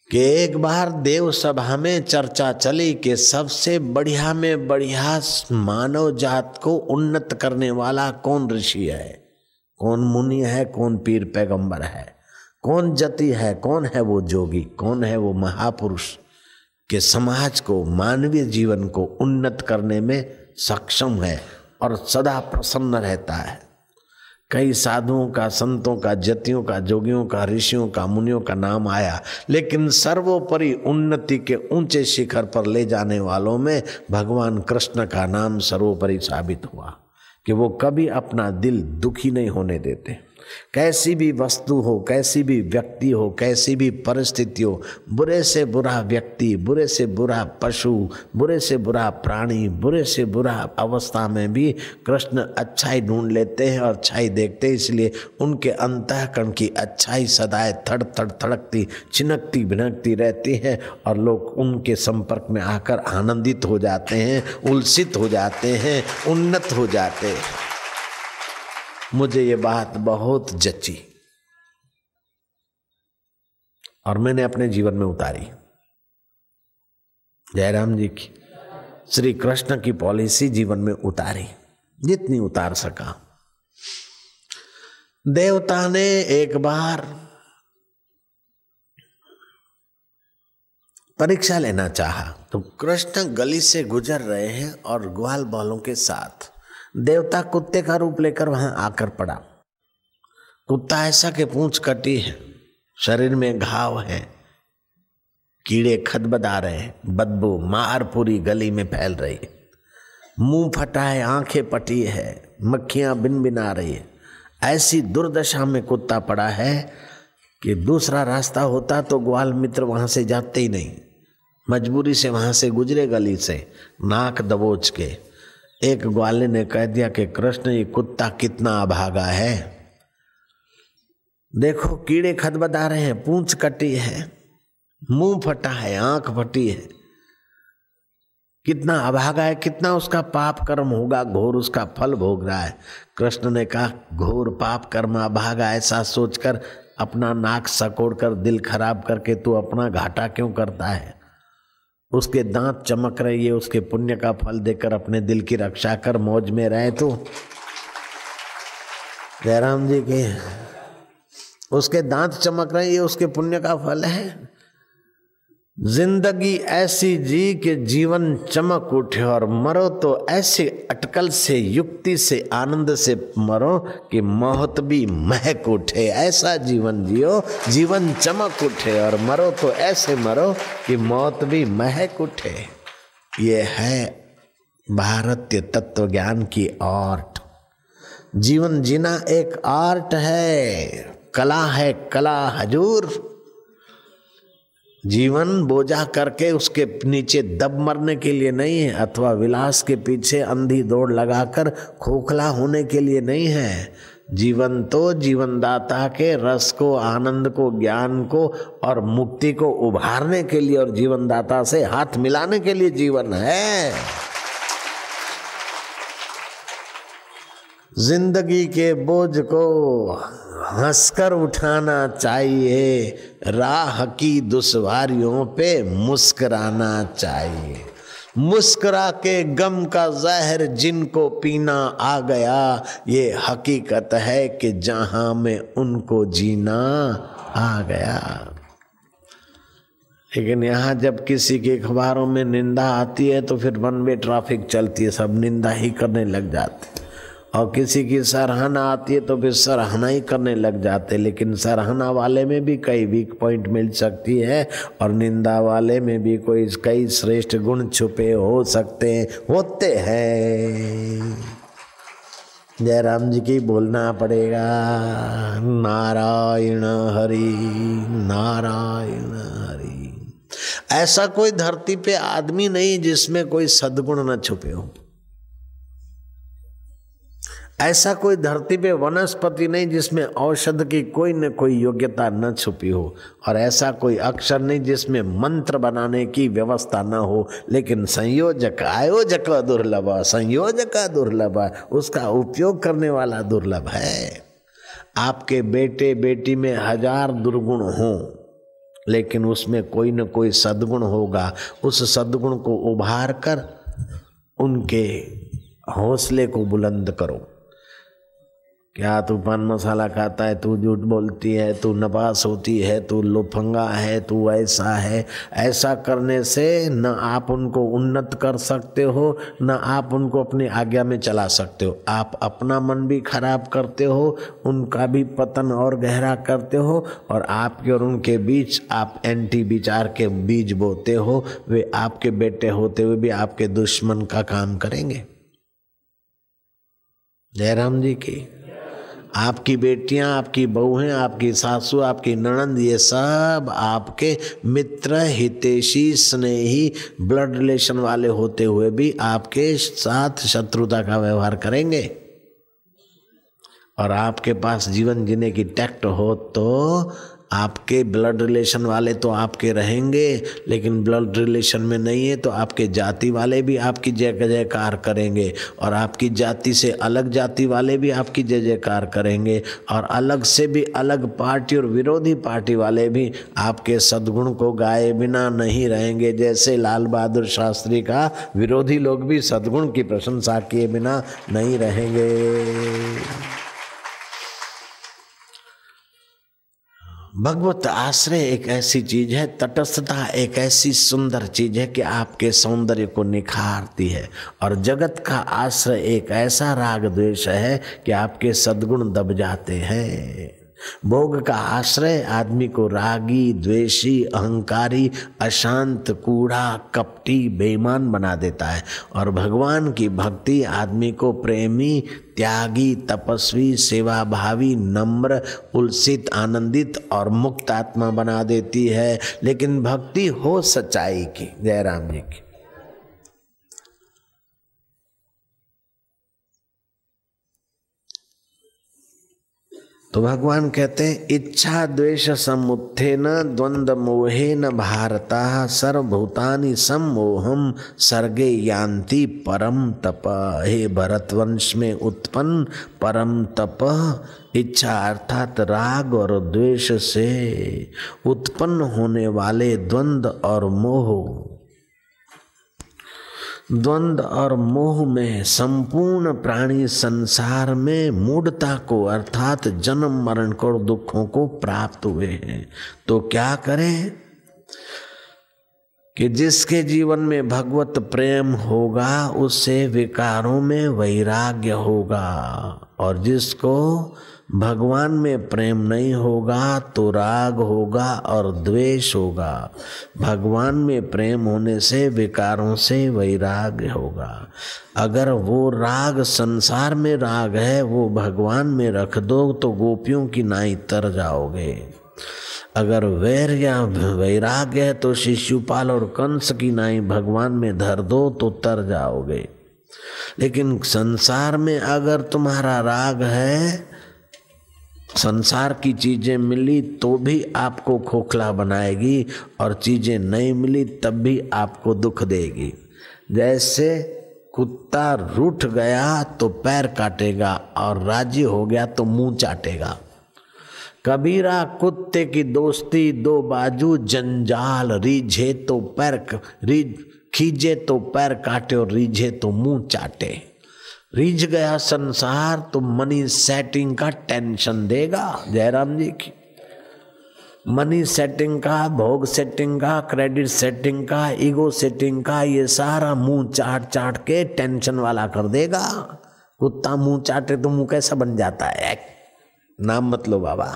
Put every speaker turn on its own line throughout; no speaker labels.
कि एक बार देव सभा में चर्चा चली कि सबसे बढ़िया में बढ़िया मानव जात को उन्नत करने वाला कौन ऋषि है, कौन मुनि है, कौन पीर पैगंबर है, कौन जति है, कौन है वो जोगी, कौन है वो महापुरुष कि समाज को, मानवीय जीवन को उन्नत करने में सक्षम है और सदा प्रसन्न रहता है। कई साधुओं का, संतों का, जतियों का, जोगियों का, ऋषियों का, मुनियों का नाम आया, लेकिन सर्वोपरि उन्नति के ऊंचे शिखर पर ले जाने वालों में भगवान कृष्ण का नाम सर्वोपरि साबित हुआ कि वो कभी अपना दिल दुखी नहीं होने देते। कैसी भी वस्तु हो, कैसी भी व्यक्ति हो, कैसी भी परिस्थिति हो, बुरे से बुरा व्यक्ति, बुरे से बुरा पशु, बुरे से बुरा प्राणी, बुरे से बुरा अवस्था में भी कृष्ण अच्छाई ढूंढ लेते हैं और अच्छाई देखते हैं। इसलिए उनके अंतःकरण की अच्छाई सदाएं थड़ थड़ थड़कती, चिनकती भिनकती रहती है और लोग उनके संपर्क में आकर आनंदित हो जाते हैं, उल्सित हो जाते हैं, उन्नत हो जाते हैं। मुझे ये बात बहुत जची और मैंने अपने जीवन में उतारी। जयराम जी की, श्री कृष्ण की पॉलिसी जीवन में उतारी, जितनी उतार सका। देवता ने एक बार परीक्षा लेना चाहा तो कृष्ण गली से गुजर रहे हैं और ग्वाल बालों के साथ देवता कुत्ते का रूप लेकर वहां आकर पड़ा। कुत्ता ऐसा कि पूंछ कटी है, शरीर में घाव है, कीड़े खदबदा रहे हैं, बदबू मार पूरी गली में फैल रही है, मुंह फटा है, आंखें पटी है, मक्खियां बिनबिना रही है। ऐसी दुर्दशा में कुत्ता पड़ा है कि दूसरा रास्ता होता तो ग्वाल मित्र वहां से जाते ही नहीं, मजबूरी से वहां से गुजरे गली से नाक दबोच के। एक ग्वाले ने कह दिया कि कृष्ण ये कुत्ता कितना अभागा है, देखो कीड़े खदबदा रहे हैं, पूंछ कटी है, मुंह फटा है, आंख फटी है, कितना अभागा है, कितना उसका पाप कर्म होगा, घोर उसका फल भोग रहा है। कृष्ण ने कहा घोर पाप कर्म अभागा ऐसा सोचकर अपना नाक सकोड़ कर दिल खराब करके तू अपना घाटा क्यों करता है। उसके दांत चमक रही है, उसके पुण्य का फल देकर अपने दिल की रक्षा कर, मौज में रहे तू। जयराम जी के उसके दांत चमक रहे, ये उसके पुण्य का फल है। जिंदगी ऐसी जी कि जीवन चमक उठे और मरो तो ऐसे अटकल से, युक्ति से, आनंद से मरो कि मौत भी महक उठे। ऐसा जीवन जियो जीवन चमक उठे और मरो तो ऐसे मरो कि मौत भी महक उठे। ये है भारतीय तत्व ज्ञान की आर्ट। जीवन जीना एक आर्ट है, कला है, कला हजूर। जीवन बोझा करके उसके नीचे दब मरने के लिए नहीं है, अथवा विलास के पीछे अंधी दौड़ लगाकर खोखला होने के लिए नहीं है। जीवन तो जीवनदाता के रस को, आनंद को, ज्ञान को और मुक्ति को उभारने के लिए और जीवनदाता से हाथ मिलाने के लिए जीवन है। जिंदगी के बोझ को हंसकर उठाना चाहिए, राह की दुश्वारियों पे मुस्कुराना चाहिए। मुस्कुरा के गम का जहर जिनको पीना आ गया, ये हकीकत है कि जहां में उनको जीना आ गया। लेकिन यहाँ जब किसी के अखबारों में निंदा आती है तो फिर वन वे ट्रैफिक चलती है, सब निंदा ही करने लग जाते। और किसी की सराहना आती है तो फिर सराहना ही करने लग जाते। लेकिन सराहना वाले में भी कई वीक पॉइंट मिल सकती है और निंदा वाले में भी कई श्रेष्ठ गुण छुपे हो सकते हैं, होते हैं। जयराम जी की बोलना पड़ेगा, नारायण हरि नारायण हरि। ऐसा कोई धरती पे आदमी नहीं जिसमें कोई सद्गुण न छुपे हो। ऐसा कोई धरती पे वनस्पति नहीं जिसमें औषध की कोई न कोई योग्यता न छुपी हो। और ऐसा कोई अक्षर नहीं जिसमें मंत्र बनाने की व्यवस्था न हो। लेकिन संयोजक आयोजक दुर्लभ, संयोजक दुर्लभ, उसका उपयोग करने वाला दुर्लभ है। आपके बेटे बेटी में 1000 दुर्गुण हों, लेकिन उसमें कोई न कोई सद्गुण होगा। उस सद्गुण को उभार कर उनके हौसले को बुलंद करो। क्या तू पान मसाला खाता है, तू झूठ बोलती है, तू नपास होती है, तू लोफंगा है, तू ऐसा है। ऐसा करने से न आप उनको उन्नत कर सकते हो, न आप उनको अपनी आज्ञा में चला सकते हो। आप अपना मन भी खराब करते हो, उनका भी पतन और गहरा करते हो, और आपके और उनके बीच आप एंटी विचार के बीज बोते हो। वे आपके बेटे होते हुए भी आपके दुश्मन का काम करेंगे। जयराम जी की। आपकी बेटियां, आपकी बहुएं, आपकी सासू, आपकी ननंद, ये सब आपके मित्र, हितैषी, स्नेही, ब्लड रिलेशन वाले होते हुए भी आपके साथ शत्रुता का व्यवहार करेंगे। और आपके पास जीवन जीने की टैक्ट हो तो आपके ब्लड रिलेशन वाले तो आपके रहेंगे, लेकिन ब्लड रिलेशन में नहीं है तो आपके जाति वाले भी आपकी जय जयकार करेंगे, और आपकी जाति से अलग जाति वाले भी आपकी जय जयकार करेंगे, और अलग से भी अलग पार्टी और विरोधी पार्टी वाले भी आपके सद्गुण को गाए बिना नहीं रहेंगे। जैसे लाल बहादुर शास्त्री का विरोधी लोग भी सद्गुण की प्रशंसा किए बिना नहीं रहेंगे। भगवत आश्रय एक ऐसी चीज है, तटस्थता एक ऐसी सुंदर चीज है कि आपके सौंदर्य को निखारती है। और जगत का आश्रय एक ऐसा राग द्वेष है कि आपके सद्गुण दब जाते हैं। भोग का आश्रय आदमी को रागी, द्वेषी, अहंकारी, अशांत, कूढ़ा, कपटी, बेईमान बना देता है। और भगवान की भक्ति आदमी को प्रेमी, त्यागी, तपस्वी, सेवाभावी, नम्र, उल्सित, आनंदित और मुक्त आत्मा बना देती है। लेकिन भक्ति हो सच्चाई की। जयराम जी की। तो भगवान कहते हैं, इच्छा द्वेष समुत्थेन द्वंद्व मोहेन भारतः सर्वभूतानि सम्मोहम सर्गे यान्ति परम तप। हे भरतवंश में उत्पन्न परम तप इच्छा अर्थात राग और द्वेष से उत्पन्न होने वाले द्वंद्व और मोह, द्वंद्व और मोह में संपूर्ण प्राणी संसार में मूढ़ता को अर्थात जन्म मरण को, दुखों को प्राप्त हुए हैं। तो क्या करें कि जिसके जीवन में भगवत प्रेम होगा उससे विकारों में वैराग्य होगा, और जिसको भगवान में प्रेम नहीं होगा तो राग होगा और द्वेष होगा। भगवान में प्रेम होने से विकारों से वैराग्य होगा। अगर वो राग संसार में राग है वो भगवान में रख दो तो गोपियों की नाई तर जाओगे। अगर वैर या वैराग्य है तो शिशुपाल और कंस की नाई भगवान में धर दो तो तर जाओगे। लेकिन संसार में अगर तुम्हारा राग है, संसार की चीजें मिली तो भी आपको खोखला बनाएगी, और चीजें नहीं मिली तब भी आपको दुख देगी। जैसे कुत्ता रूठ गया तो पैर काटेगा और राजी हो गया तो मुंह चाटेगा। कबीरा कुत्ते की दोस्ती दो बाजू जंजाल, रीझे तो पैर खींचे तो पैर काटे और रीझे तो मुंह चाटे। रीझ गया संसार तो मनी सेटिंग का टेंशन देगा। जयराम जी की। मनी सेटिंग का, भोग सेटिंग का, क्रेडिट सेटिंग का, ईगो सेटिंग का, ये सारा मुंह चाट चाट के टेंशन वाला कर देगा। कुत्ता मुंह चाटे तो मुंह कैसा बन जाता है, नाम मत लो बाबा।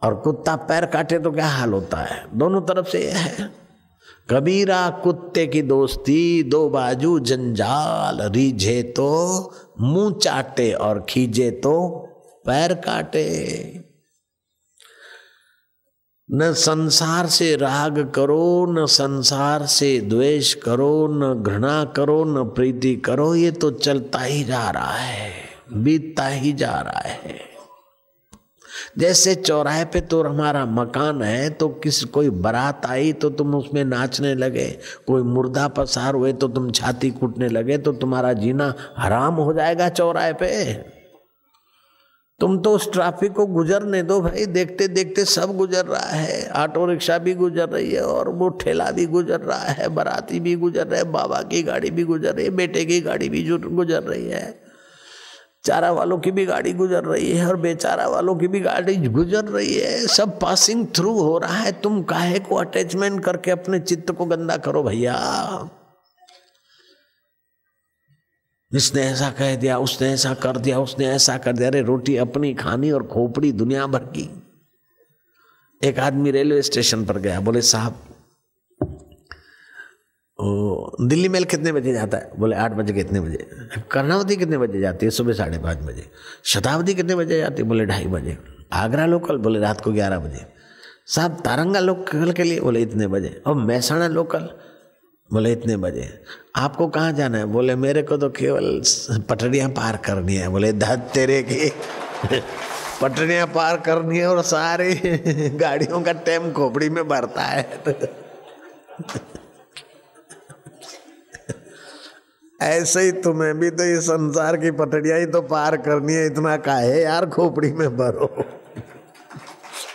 और कुत्ता पैर काटे तो क्या हाल होता है। दोनों तरफ से यह है। कबीरा कुत्ते की दोस्ती दो बाजू जंजाल, रीझे तो मुंह चाटे और खींचे तो पैर काटे। न संसार से राग करो, न संसार से द्वेष करो, न घृणा करो, न प्रीति करो। ये तो चलता ही जा रहा है, बीतता ही जा रहा है। जैसे चौराहे पे तो हमारा मकान है तो कोई बारात आई तो तुम उसमें नाचने लगे, कोई मुर्दा पसार हुए तो तुम छाती कूटने लगे, तो तुम्हारा जीना हराम हो जाएगा चौराहे पे। तुम तो उस ट्रैफिक को गुजरने दो भाई, देखते देखते सब गुजर रहा है। ऑटो रिक्शा भी गुजर रही है और वो ठेला भी गुजर रहा है, बाराती भी गुजर रहे, बाबा की गाड़ी भी गुजर रही है, बेटे की गाड़ी भी गुजर रही है, चारा वालों की भी गाड़ी गुजर रही है और बेचारा वालों की भी गाड़ी गुजर रही है। सब पासिंग थ्रू हो रहा है। तुम काहे को अटैचमेंट करके अपने चित्त को गंदा करो भैया। इसने ऐसा कह दिया, उसने ऐसा कर दिया, उसने ऐसा कर दिया। अरे रोटी अपनी खानी और खोपड़ी दुनिया भर की। एक आदमी रेलवे स्टेशन पर गया, बोले साहब दिल्ली मेल कितने बजे जाता है? बोले 8 बजे। कितने बजे? कर्णावती कितने बजे जाती है? सुबह 5:30 बजे। शताब्दी कितने बजे जाती है? बोले 2:30 बजे। आगरा लोकल? बोले रात को 11 बजे। साहब तारंगा लोकल के लिए? बोले इतने बजे। और महसाणा लोकल? बोले इतने बजे। आपको कहाँ जाना है? बोले मेरे को तो केवल पटरियाँ पार करनी है। बोले धत तेरे की पटरियाँ पार करनी है और सारी गाड़ियों का टाइम खोपड़ी में भरता है। ऐसे ही तुम्हें भी तो ये संसार की पटरियाँ ही तो पार करनी है, इतना काहे यार खोपड़ी में भरो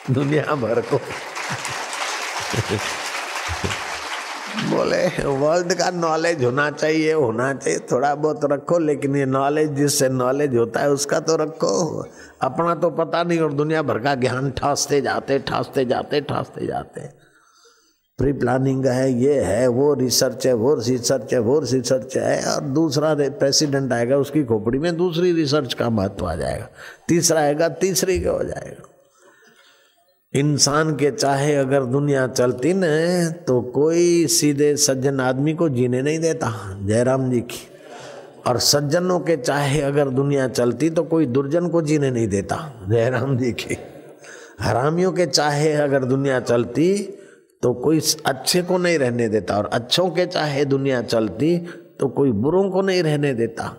दुनिया भर को। बोले वर्ल्ड का नॉलेज होना चाहिए थोड़ा बहुत रखो, लेकिन ये नॉलेज जिससे नॉलेज होता है उसका तो रखो, अपना तो पता नहीं और दुनिया भर का ज्ञान ठासते जाते। प्री प्लानिंग है, ये है, वो रिसर्च है, वो रिसर्च है और दूसरा प्रेसिडेंट आएगा उसकी खोपड़ी में दूसरी रिसर्च का महत्व आ जाएगा, तीसरा आएगा तीसरी का हो जाएगा। इंसान के चाहे अगर दुनिया चलती न तो कोई सीधे सज्जन आदमी को जीने नहीं देता, जयराम जी की। और सज्जनों के चाहे अगर दुनिया चलती तो कोई दुर्जन को जीने नहीं देता, जयराम जी की। हरामियों के चाहे अगर दुनिया चलती तो कोई अच्छे को नहीं रहने देता, और अच्छों के चाहे दुनिया चलती तो कोई बुरों को नहीं रहने देता।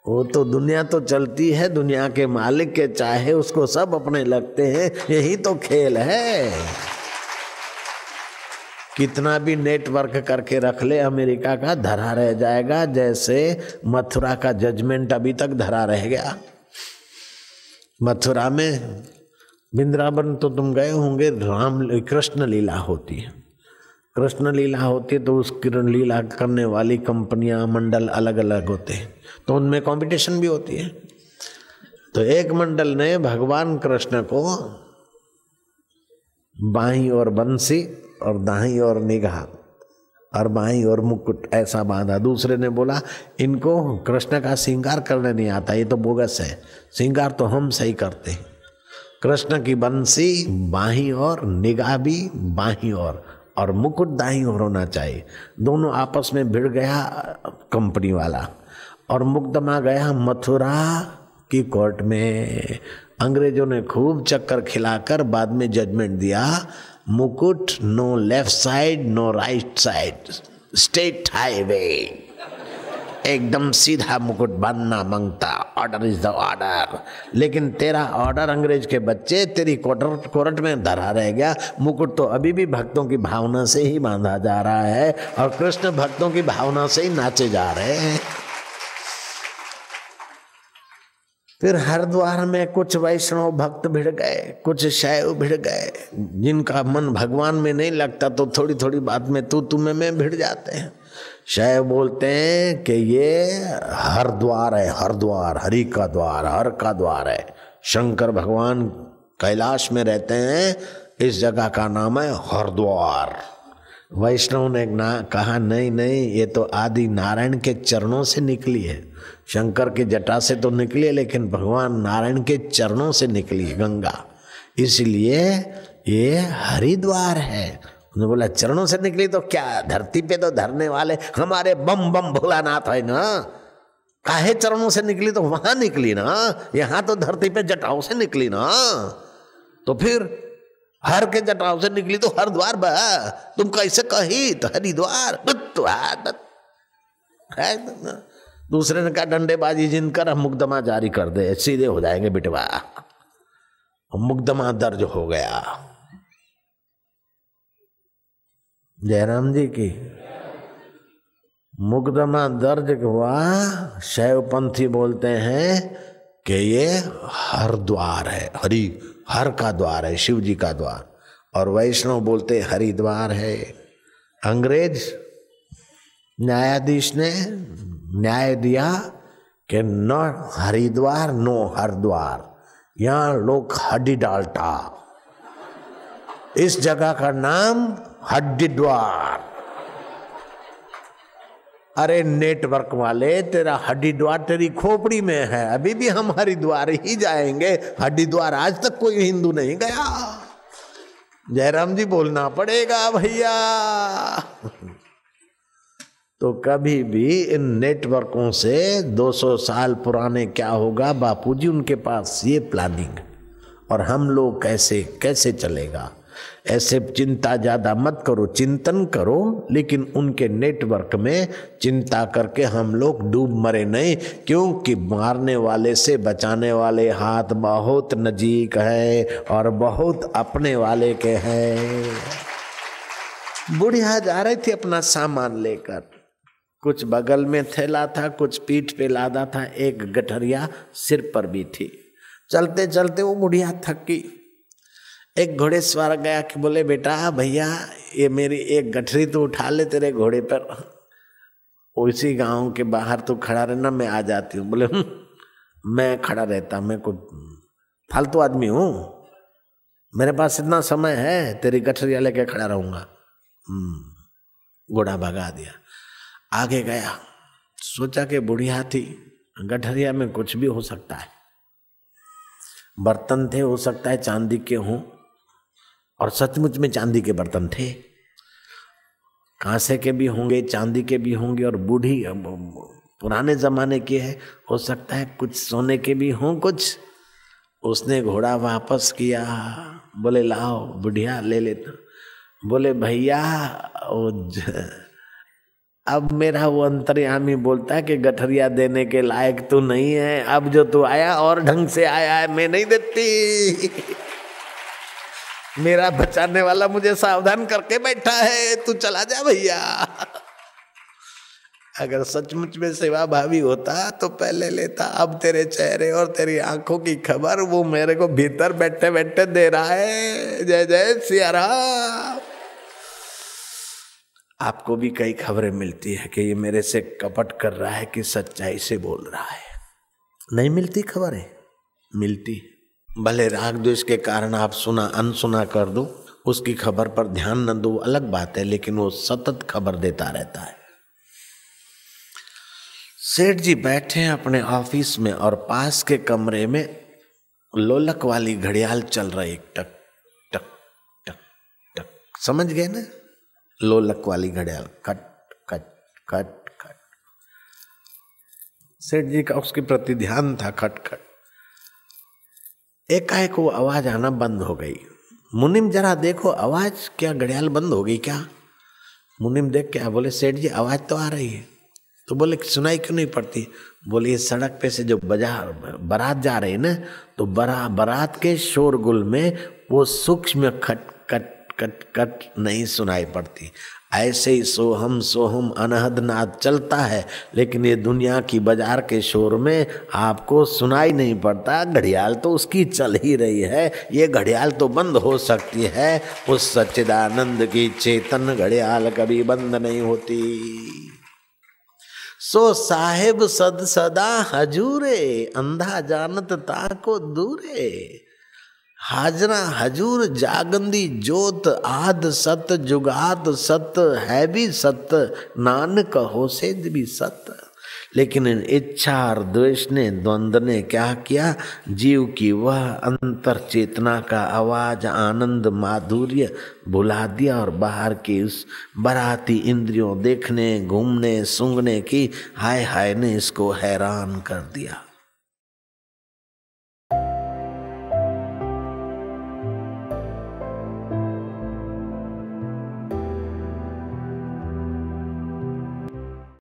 वो तो दुनिया तो चलती है, दुनिया के मालिक के चाहे उसको सब अपने लगते हैं, यही तो खेल है। कितना भी नेटवर्क करके रख ले अमेरिका का, धरा रह जाएगा, जैसे मथुरा का जजमेंट अभी तक धरा रह गया। मथुरा में वृंदावन तो तुम गए होंगे, राम कृष्ण लीला होती है। कृष्ण लीला होती है तो उस लीला करने वाली कंपनियां मंडल अलग अलग होते हैं, तो उनमें कंपटीशन भी होती है। तो एक मंडल ने भगवान कृष्ण को बाईं ओर बंसी और दाईं ओर निगाह और बाईं ओर मुकुट ऐसा बांधा। दूसरे ने बोला इनको कृष्ण का श्रृंगार करने नहीं आता, ये तो बोगस है, श्रृंगार तो हम सही करते हैं। कृष्ण की बंसी बाईं ओर, निगाह भी बाईं ओर और मुकुट दाईं ओर होना चाहिए। दोनों आपस में भिड़ गया कंपनी वाला और मुकदमा गया मथुरा की कोर्ट में। अंग्रेजों ने खूब चक्कर खिलाकर बाद में जजमेंट दिया, Mukut no left side no right side, state highway, एकदम सीधा मुकुट बनना मांगता, ऑर्डर इज द ऑर्डर। लेकिन तेरा ऑर्डर अंग्रेज के बच्चे तेरी कोर्ट में धरा रह गया। मुकुट तो अभी भी भक्तों की भावना से ही बांधा जा रहा है और कृष्ण भक्तों की भावना से ही नाचे जा रहे हैं। फिर हरिद्वार में कुछ वैष्णव भक्त भिड़ गए, कुछ शैव भिड़ गए, जिनका मन भगवान में नहीं लगता तो थोड़ी थोड़ी बात में तू में भिड़ जाते हैं। शैव बोलते हैं कि ये हरिद्वार है, हरिद्वार हरि का द्वार, हर का द्वार है। शंकर भगवान कैलाश में रहते हैं, इस जगह का नाम है हरिद्वार। वैष्णव ने कहा नहीं नहीं, ये तो आदि नारायण के चरणों से निकली है, शंकर की जटा से तो निकली है लेकिन भगवान नारायण के चरणों से निकली है गंगा, इसलिए ये हरिद्वार है। उन्होंने बोला चरणों से निकली तो क्या, धरती पे तो धरने वाले हमारे बम बम भोलानाथ है ना, काहे चरणों से निकली? तो वहां निकली ना, यहाँ तो धरती पे जटाओं से निकली ना। तो फिर हर के जटाओं से निकली तो हरिद्वार बा, तुम कैसे कही? तो हरिद्वार है। दूसरे ने कहा डंडेबाजी जिनकर मुकदमा जारी कर दे, सीधे हो जाएंगे बिटवा। मुकदमा दर्ज हो गया। जयराम जी की मुकदमा दर्ज हुआ। शैवपंथी बोलते हैं कि ये हरिद्वार है, हर का द्वार है, शिव जी का द्वार, और वैष्णव बोलते हरिद्वार है। अंग्रेज न्यायाधीश ने न्याय दिया कि नो हरिद्वार नो हरिद्वार, यहाँ लोग हड्डी डालता, इस जगह का नाम हरिद्वार। अरे नेटवर्क वाले, तेरा हरिद्वार तेरी खोपड़ी में है, अभी भी हम हरिद्वार ही जाएंगे, हरिद्वार आज तक कोई हिंदू नहीं गया। जयराम जी बोलना पड़ेगा भैया। तो कभी भी इन नेटवर्कों से 200 साल पुराने क्या होगा, बापूजी उनके पास ये प्लानिंग, और हम लोग कैसे कैसे चलेगा। ऐसे चिंता ज्यादा मत करो, चिंतन करो, लेकिन उनके नेटवर्क में चिंता करके हम लोग डूब मरे नहीं, क्योंकि मारने वाले से बचाने वाले हाथ बहुत नजीक है और बहुत अपने वाले के हैं। बुढ़िया जा रही थी अपना सामान लेकर, कुछ बगल में थैला था, कुछ पीठ पे लादा था, एक गठरिया सिर पर भी थी। चलते चलते वो बुढ़िया थकी। एक घोड़े सवार गया कि बोले बेटा भैया ये मेरी एक गठरी तो उठा ले तेरे घोड़े पर, उसी गांव के बाहर तो खड़ा रहना, मैं आ जाती हूँ। बोले मैं खड़ा रहता, मैं कुछ फालतू आदमी हूँ, मेरे पास इतना समय है, तेरी गठरिया लेके खड़ा रहूंगा। घोड़ा भगा दिया, आगे गया, सोचा कि बुढ़िया थी, गठरिया में कुछ भी हो सकता है, बर्तन थे, हो सकता है चांदी के हों, और सचमुच में चांदी के बर्तन थे, कांसे के भी होंगे, चांदी के भी होंगे, और बूढ़ी पुराने जमाने की है, हो सकता है कुछ सोने के भी हों कुछ। उसने घोड़ा वापस किया, बोले लाओ बुढ़िया ले लेता। बोले भैया अब मेरा वो अंतर्यामी बोलता है कि गठरिया देने के लायक तू नहीं है, अब जो तू आया और ढंग से आया है, मैं नहीं देती। मेरा बचाने वाला मुझे सावधान करके बैठा है, तू चला जा भैया। अगर सचमुच में सेवा भावी होता तो पहले लेता, अब तेरे चेहरे और तेरी आंखों की खबर वो मेरे को भीतर बैठे बैठे दे रहा है। जय जय सिया राम। आपको भी कई खबरें मिलती है कि ये मेरे से कपट कर रहा है कि सच्चाई से बोल रहा है। नहीं मिलती खबरें? मिलती। भले राग द्वेष के कारण आप सुना अनसुना कर दो, उसकी खबर पर ध्यान न दो, अलग बात है, लेकिन वो सतत खबर देता रहता है। सेठ जी बैठे हैं अपने ऑफिस में और पास के कमरे में लोलक वाली घड़ियाल चल रही, टक टक टक टक, समझ गए ना? लोलक वाली घड़ियाल, कट कट कट कट। सेठ जी का उसके प्रति ध्यान था, खट खट। एकाएक वो आवाज आना बंद हो गई। मुनिम जरा देखो आवाज, क्या घड़ियाल बंद हो गई क्या? मुनिम देख के बोले सेठ जी आवाज तो आ रही है। तो बोले सुनाई क्यों नहीं पड़ती? बोले सड़क पे से जो बारात जा रही है ना, तो बारात के शोरगुल में वो सूक्ष्म खट कट कट कट नहीं सुनाई पड़ती। ऐसे ही सोहम सोहम अनहद नाद चलता है, लेकिन ये दुनिया की बाजार के शोर में आपको सुनाई नहीं पड़ता। घड़ियाल तो उसकी चल ही रही है, ये घड़ियाल तो बंद हो सकती है। उस सच्चिदानंद की चेतन घड़ियाल कभी बंद नहीं होती। सो साहेब सद सदा हजूरे, अंधा जानत ताको दूरे। हाजरा हजूर जागंदी जोत, आद सत जुगात सत, है भी सत नानक हो से भी सत। लेकिन इच्छा और द्वेष ने, द्वंद ने क्या किया? जीव की वह अंतर चेतना का आवाज, आनंद माधुर्य भुला दिया और बाहर की उस बराती इंद्रियों देखने, घूमने, सूंघने की हाय हाय ने इसको हैरान कर दिया।